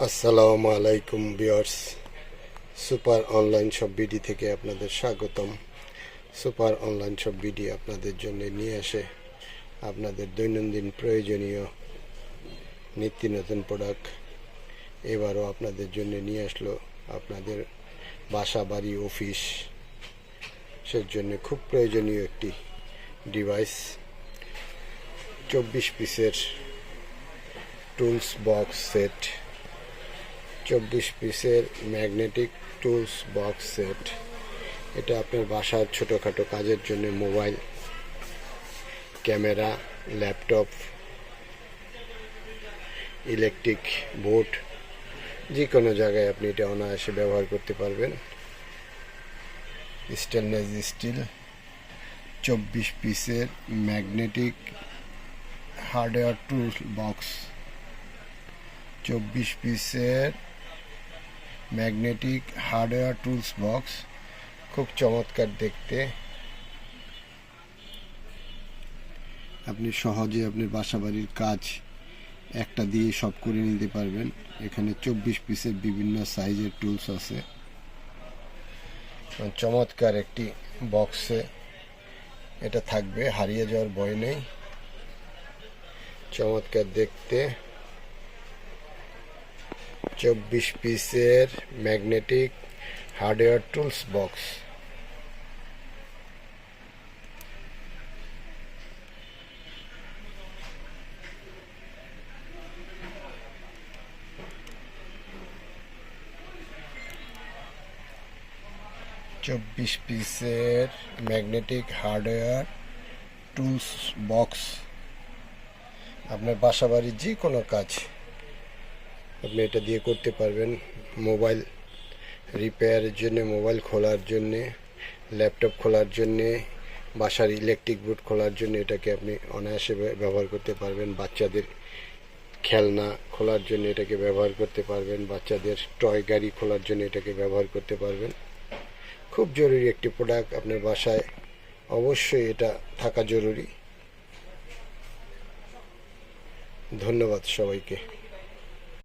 আসসালামু আলাইকুম viewers, super online shop BD থেকে আপনাদের স্বাগতম। সুপার অনলাইন শপ বিডি আপনাদের জন্য নিয়ে আসে আপনাদের দৈনন্দিন প্রয়োজনীয় নিত্য নতুন প্রোডাক্ট। এবারও আপনাদের জন্য নিয়ে আসলো আপনাদের বাসা বাড়ি অফিস সের জন্য খুব প্রয়োজনীয় একটি ডিভাইস, 24 পিসের টুলস বক্স সেট, 24 পিসের ম্যাগনেটিক টুলস বক্স সেট। এটা আপনার বাসার ছোটোখাটো কাজের জন্য mobile, camera, laptop, electric board, যে কোনো জায়গায় আপনি এটা অনায়াসে ব্যবহার করতে পারবেন। স্টেনলেস স্টিল 24 পিসের ম্যাগনেটিক হার্ডওয়্যার টুলস বক্স, 24 পিসের ম্যাগনেটিক হার্ডওয়্যার টুলস বক্স, খুব চমৎকার দেখতে। আপনি সহজে আপনার বাসা বাড়ির কাজ একটা দিয়ে সব করে নিতে পারবেন। এখানে 24 পিসের বিভিন্ন সাইজের টুলস আছে। চমৎকার একটি বক্সে এটা থাকবে, হারিয়ে যাওয়ার ভয় নেই। চমৎকার দেখতে 24 পিসের ম্যাগনেটিক হার্ডওয়্যার টুলস বক্স। চব্বিশ পিসের ম্যাগনেটিক হার্ডওয়্যার টুলস বক্স, আপনার বাসা বাড়ির যে কোনো কাজ আপনি এটা দিয়ে করতে পারবেন। মোবাইল রিপেয়ারের জন্য, মোবাইল খোলার জন্যে, ল্যাপটপ খোলার জন্যে, বাসার ইলেকট্রিক বোর্ড খোলার জন্য এটাকে আপনি অনায়াসে ব্যবহার করতে পারবেন। বাচ্চাদের খেলনা খোলার জন্য এটাকে ব্যবহার করতে পারবেন। বাচ্চাদের টয় গাড়ি খোলার জন্য এটাকে ব্যবহার করতে পারবেন। খুব জরুরি একটি প্রোডাক্ট, আপনার বাসায় অবশ্যই এটা থাকা জরুরি। ধন্যবাদ সবাইকে।